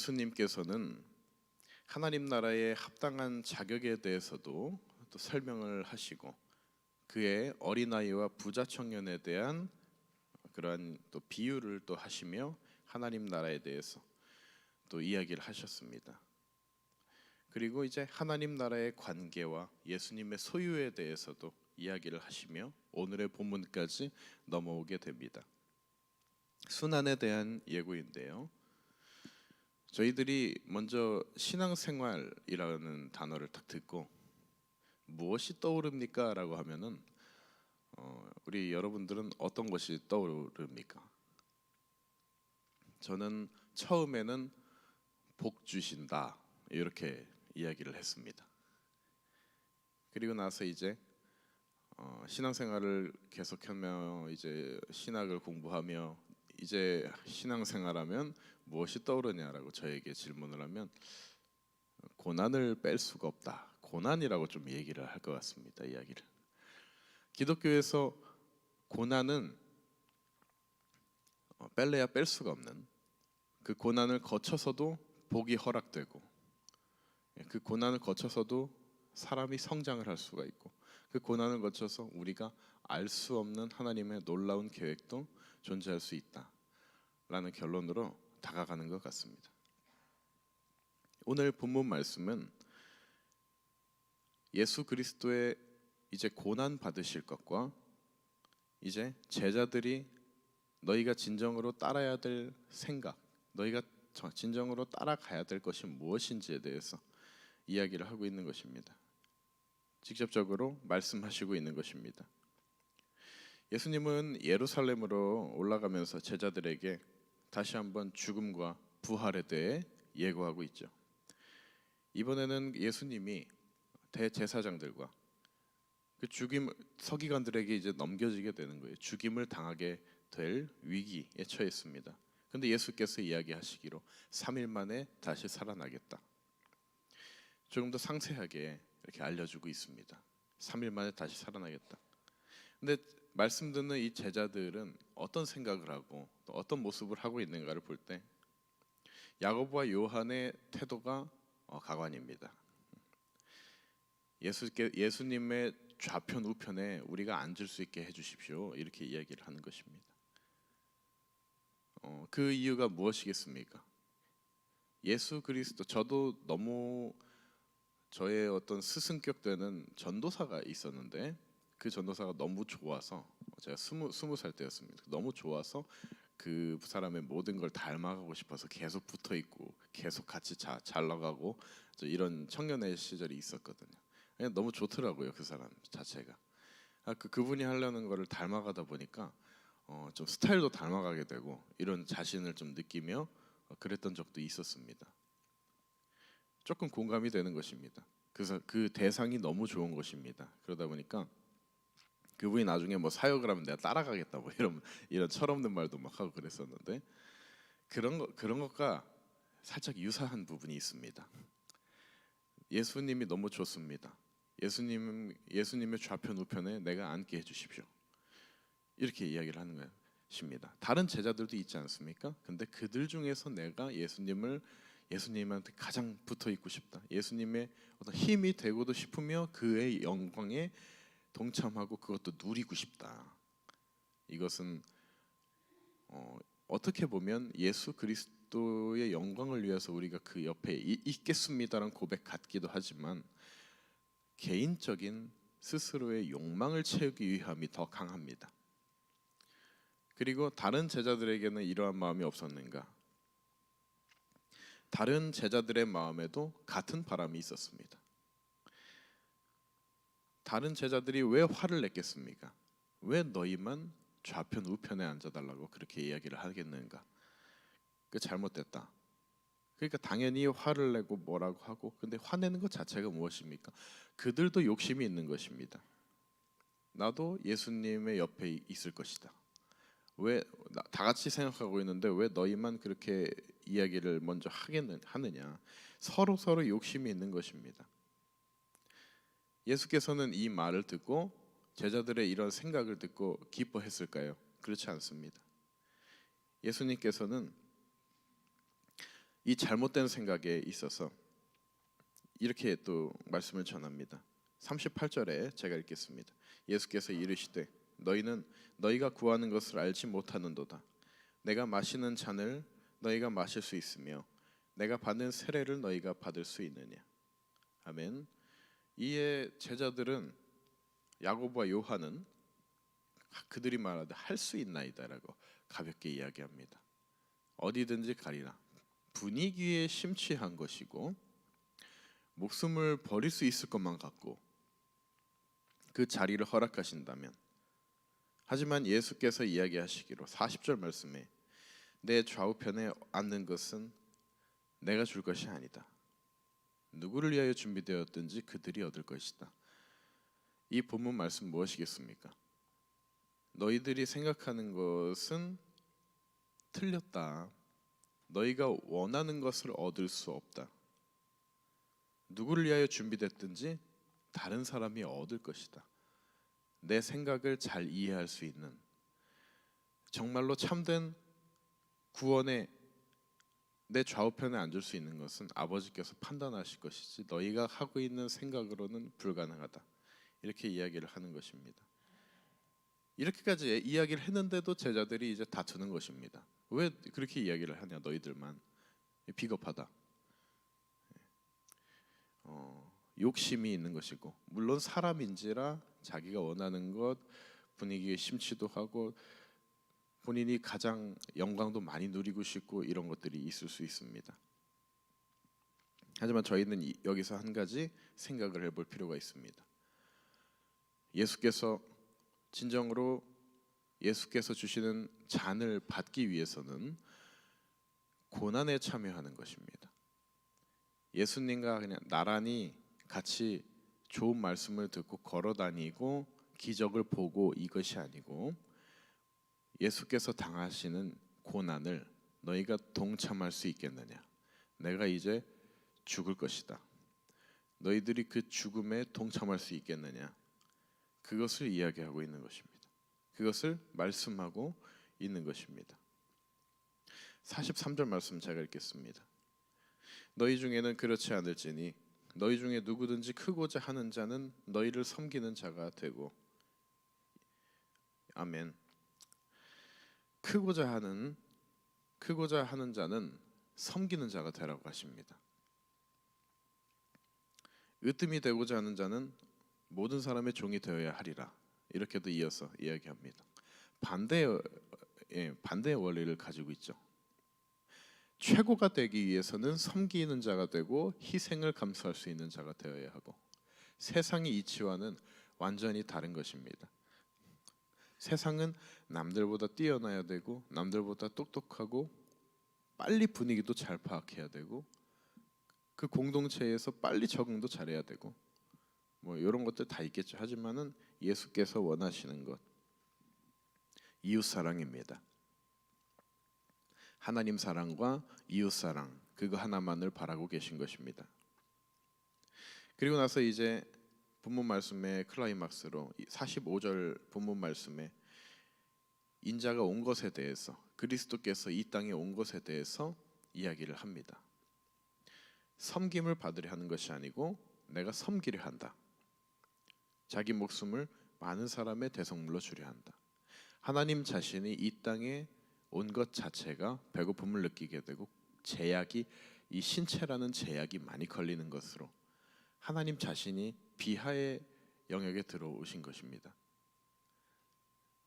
예수님께서는 하나님 나라의 합당한 자격에 대해서도 또 설명을 하시고 그의 어린아이와 부자 청년에 대한 그러한 또 비유를 또 하시며 하나님 나라에 대해서 또 이야기를 하셨습니다. 그리고 이제 하나님 나라의 관계와 예수님의 소유에 대해서도 이야기를 하시며 오늘의 본문까지 넘어오게 됩니다. 순환에 대한 예고인데요. 저희들이 먼저 신앙생활이라는 단어를 딱 듣고 무엇이 떠오릅니까? 라고 하면은 우리 여러분들은 어떤 것이 떠오릅니까? 저는 처음에는 복 주신다 이렇게 이야기를 했습니다. 그리고 나서 이제 신앙생활을 계속하며 이제 신학을 공부하며 이제 신앙생활하면 무엇이 떠오르냐라고 저에게 질문을 하면 고난을 뺄 수가 없다. 고난이라고 좀 얘기를 할 것 같습니다. 이야기를. 기독교에서 고난은 뺄래야 뺄 수가 없는, 그 고난을 거쳐서도 복이 허락되고 그 고난을 거쳐서도 사람이 성장을 할 수가 있고 그 고난을 거쳐서 우리가 알 수 없는 하나님의 놀라운 계획도 존재할 수 있다라는 결론으로 다가가는 것 같습니다. 오늘 본문 말씀은 예수 그리스도의 이제 고난 받으실 것과 이제 제자들이 너희가 진정으로 따라야 될 생각, 너희가 진정으로 따라가야 될 것이 무엇인지에 대해서 이야기를 하고 있는 것입니다. 직접적으로 말씀하시고 있는 것입니다. 예수님은 예루살렘으로 올라가면서 제자들에게 다시 한번 죽음과 부활에 대해 예고하고 있죠. 이번에는 예수님이 대제사장들과 그 죽임 서기관들에게 이제 넘겨지게 되는 거예요. 죽임을 당하게 될 위기에 처했습니다. 그런데 예수께서 이야기하시기로 3일 만에 다시 살아나겠다. 조금 더 상세하게 이렇게 알려주고 있습니다. 3일 만에 다시 살아나겠다. 근데 말씀 듣는 이 제자들은 어떤 생각을 하고 또 어떤 모습을 하고 있는가를 볼 때 야고보와 요한의 태도가 가관입니다. 예수님의 좌편 우편에 우리가 앉을 수 있게 해주십시오. 이렇게 이야기를 하는 것입니다. 그 이유가 무엇이겠습니까? 예수 그리스도, 저도 너무 저의 어떤 스승격 되는 전도사가 있었는데 그 전도사가 너무 좋아서, 제가 스무 살 때였습니다. 너무 좋아서 그 사람의 모든 걸 닮아가고 싶어서 계속 붙어 있고 계속 같이 잘 나가고 이런 청년의 시절이 있었거든요. 그냥 너무 좋더라고요, 그 사람 자체가. 그분이 하려는 거를 닮아가다 보니까 좀 스타일도 닮아가게 되고 이런 자신을 좀 느끼며 그랬던 적도 있었습니다. 조금 공감이 되는 것입니다. 그래서 그 대상이 너무 좋은 것입니다. 그러다 보니까 그분이 나중에 뭐 사역을 하면 내가 따라가겠다 뭐 이런 철없는 말도 막 하고 그랬었는데 그런 것과 살짝 유사한 부분이 있습니다. 예수님이 너무 좋습니다. 예수님의 좌편 우편에 내가 앉게 해주십시오. 이렇게 이야기를 하는 것입니다. 다른 제자들도 있지 않습니까? 근데 그들 중에서 내가 예수님한테 가장 붙어 있고 싶다. 예수님의 어떤 힘이 되고도 싶으며 그의 영광에 동참하고 그것도 누리고 싶다. 이것은 어떻게 보면 예수 그리스도의 영광을 위해서 우리가 그 옆에 있겠습니다라는 고백 같기도 하지만 개인적인 스스로의 욕망을 채우기 위함이 더 강합니다. 그리고 다른 제자들에게는 이러한 마음이 없었는가? 다른 제자들의 마음에도 같은 바람이 있었습니다. 다른 제자들이 왜 화를 냈겠습니까? 왜 너희만 좌편 우편에 앉아달라고 그렇게 이야기를 하겠는가? 그 잘못됐다. 그러니까 당연히 화를 내고 뭐라고 하고, 근데 화내는 것 자체가 무엇입니까? 그들도 욕심이 있는 것입니다. 나도 예수님의 옆에 있을 것이다. 왜 다 같이 생각하고 있는데 왜 너희만 그렇게 이야기를 먼저 하느냐? 서로 욕심이 있는 것입니다. 예수께서는 이 말을 듣고 제자들의 이런 생각을 듣고 기뻐했을까요? 그렇지 않습니다. 예수님께서는 이 잘못된 생각에 있어서 이렇게 또 말씀을 전합니다. 38절에 제가 읽겠습니다. 예수께서 이르시되 너희는 너희가 구하는 것을 알지 못하는도다. 내가 마시는 잔을 너희가 마실 수 있으며 내가 받는 세례를 너희가 받을 수 있느냐. 아멘. 이에 제자들은 야고보와 요한은 그들이 말하되 할 수 있나이다라고 가볍게 이야기합니다. 어디든지 가리라. 분위기에 심취한 것이고 목숨을 버릴 수 있을 것만 같고 그 자리를 허락하신다면, 하지만 예수께서 이야기하시기로 40절 말씀에 내 좌우편에 앉는 것은 내가 줄 것이 아니다. 누구를 위하여 준비되었든지 그들이 얻을 것이다. 이 본문 말씀 무엇이겠습니까? 너희들이 생각하는 것은 틀렸다. 너희가 원하는 것을 얻을 수 없다. 누구를 위하여 준비됐든지 다른 사람이 얻을 것이다. 내 생각을 잘 이해할 수 있는, 정말로 참된 구원에 내 좌우편에 앉을 수 있는 것은 아버지께서 판단하실 것이지 너희가 하고 있는 생각으로는 불가능하다. 이렇게 이야기를 하는 것입니다. 이렇게까지 이야기를 했는데도 제자들이 이제 다투는 것입니다. 왜 그렇게 이야기를 하냐, 너희들만 비겁하다. 욕심이 있는 것이고, 물론 사람인지라 자기가 원하는 것, 분위기에 심취도 하고 본인이 가장 영광도 많이 누리고 싶고 이런 것들이 있을 수 있습니다. 하지만 저희는 여기서 한 가지 생각을 해볼 필요가 있습니다. 예수께서 진정으로 예수께서 주시는 잔을 받기 위해서는 고난에 참여하는 것입니다. 예수님과 그냥 나란히 같이 좋은 말씀을 듣고 걸어 다니고 기적을 보고 이것이 아니고, 예수께서 당하시는 고난을 너희가 동참할 수 있겠느냐. 내가 이제 죽을 것이다. 너희들이 그 죽음에 동참할 수 있겠느냐. 그것을 이야기하고 있는 것입니다. 그것을 말씀하고 있는 것입니다. 43절 말씀 제가 읽겠습니다. 너희 중에는 그렇지 않을지니 너희 중에 누구든지 크고자 하는 자는 너희를 섬기는 자가 되고. 아멘. 크고자 하는 자는 섬기는 자가 되라고 하십니다. 으뜸이 되고자 하는 자는 모든 사람의 종이 되어야 하리라. 이렇게도 이어서 이야기합니다. 반대의 원리를 가지고 있죠. 최고가 되기 위해서는 섬기는 자가 되고 희생을 감수할 수 있는 자가 되어야 하고, 세상의 이치와는 완전히 다른 것입니다. 세상은 남들보다 뛰어나야 되고 남들보다 똑똑하고 빨리 분위기도 잘 파악해야 되고 그 공동체에서 빨리 적응도 잘해야 되고 뭐 이런 것들 다 있겠죠. 하지만은 예수께서 원하시는 것, 이웃 사랑입니다. 하나님 사랑과 이웃 사랑, 그거 하나만을 바라고 계신 것입니다. 그리고 나서 이제 본문 말씀의 클라이막스로 45절 본문 말씀에 인자가 온 것에 대해서, 그리스도께서 이 땅에 온 것에 대해서 이야기를 합니다. 섬김을 받으려 하는 것이 아니고 내가 섬기려 한다. 자기 목숨을 많은 사람의 대성물로 주려 한다. 하나님 자신이 이 땅에 온 것 자체가 배고픔을 느끼게 되고 제약이, 이 신체라는 제약이 많이 걸리는 것으로 하나님 자신이 비하의 영역에 들어오신 것입니다.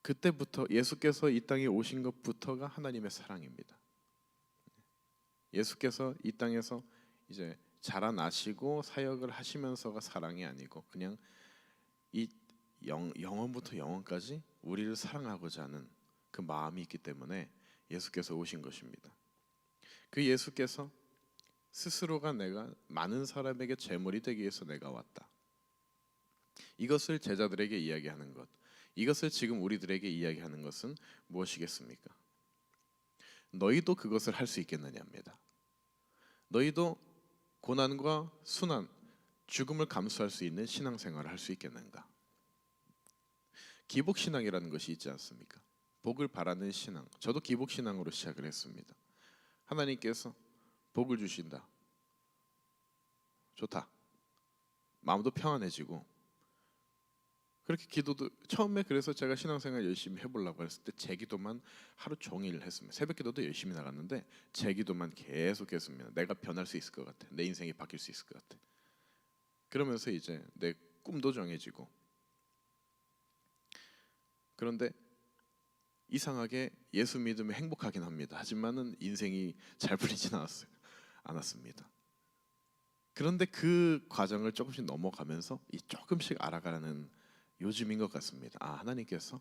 그때부터 예수께서 이 땅에 오신 것부터가 하나님의 사랑입니다. 예수께서 이 땅에서 이제 자라나시고 사역을 하시면서가 사랑이 아니고 그냥 이 영원부터 영원까지 우리를 사랑하고자 하는 그 마음이 있기 때문에 예수께서 오신 것입니다. 그 예수께서 스스로가 내가 많은 사람에게 제물이 되기 위해서 내가 왔다. 이것을 제자들에게 이야기하는 것, 이것을 지금 우리들에게 이야기하는 것은 무엇이겠습니까? 너희도 그것을 할 수 있겠느냐입니다. 너희도 고난과 순환, 죽음을 감수할 수 있는 신앙생활을 할 수 있겠는가? 기복신앙이라는 것이 있지 않습니까? 복을 바라는 신앙. 저도 기복신앙으로 시작을 했습니다. 하나님께서 복을 주신다. 좋다. 마음도 평안해지고. 그렇게 기도도 처음에, 그래서 제가 신앙생활 열심히 해보려고 했을 때 제 기도만 하루 종일 했습니다. 새벽 기도도 열심히 나갔는데 제 기도만 계속 했습니다. 내가 변할 수 있을 것 같아. 내 인생이 바뀔 수 있을 것 같아. 그러면서 이제 내 꿈도 정해지고. 그런데 이상하게 예수 믿으면 행복하긴 합니다. 하지만은 인생이 잘 풀리진 않았습니다. 그런데 그 과정을 조금씩 넘어가면서 이 조금씩 알아가는 요즘인 것 같습니다. 하나님께서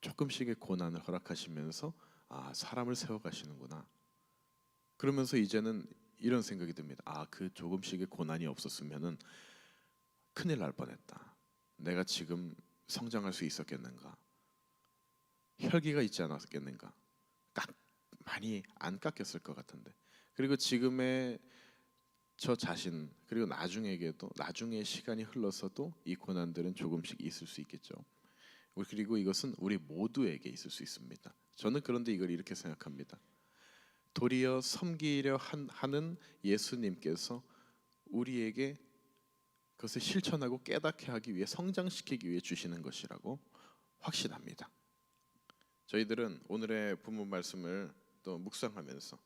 조금씩의 고난을 허락하시면서 사람을 세워가시는구나. 그러면서 이제는 이런 생각이 듭니다. 그 조금씩의 고난이 없었으면은 큰일 날 뻔했다. 내가 지금 성장할 수 있었겠는가? 혈기가 있지 않았겠는가? 많이 안 깎였을 것 같은데. 그리고 지금의 저 자신, 그리고 나중에 시간이 흘러서도 이 고난들은 조금씩 있을 수 있겠죠. 그리고 이것은 우리 모두에게 있을 수 있습니다. 저는 그런데 이걸 이렇게 생각합니다. 도리어 섬기려 하는 예수님께서 우리에게 그것을 실천하고 깨닫게 하기 위해, 성장시키기 위해 주시는 것이라고 확신합니다. 저희들은 오늘의 본문 말씀을 또 묵상하면서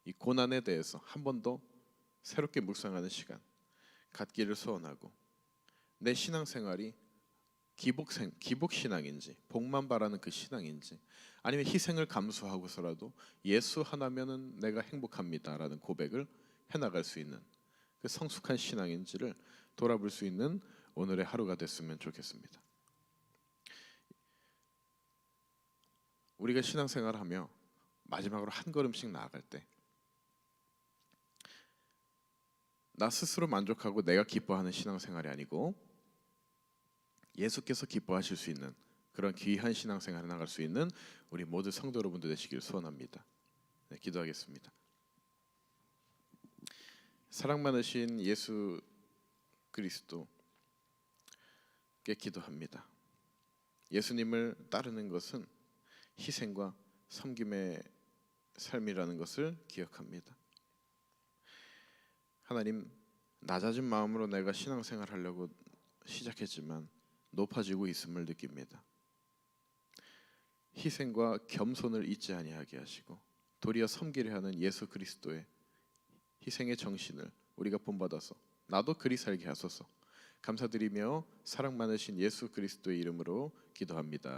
이 고난에 대해서 한 번 더 새롭게 묵상하는 시간 갖기를 소원하고, 내 신앙생활이 기복 신앙인지, 복만 바라는 그 신앙인지, 아니면 희생을 감수하고서라도 예수 하나면은 내가 행복합니다라는 고백을 해나갈 수 있는 그 성숙한 신앙인지를 돌아볼 수 있는 오늘의 하루가 됐으면 좋겠습니다. 우리가 신앙생활을 하며 마지막으로 한 걸음씩 나아갈 때 나 스스로 만족하고 내가 기뻐하는 신앙생활이 아니고 예수께서 기뻐하실 수 있는 그런 귀한 신앙생활을 나갈 수 있는 우리 모두 성도 여러분들 되시길 소원합니다. 기도하겠습니다. 사랑 많으신 예수 그리스도께 기도합니다. 예수님을 따르는 것은 희생과 섬김의 삶이라는 것을 기억합니다. 하나님, 낮아진 마음으로 내가 신앙생활 하려고 시작했지만 높아지고 있음을 느낍니다. 희생과 겸손을 잊지 아니하게 하시고 도리어 섬기려 하는 예수 그리스도의 희생의 정신을 우리가 본받아서 나도 그리 살게 하소서. 감사드리며 사랑 많으신 예수 그리스도의 이름으로 기도합니다.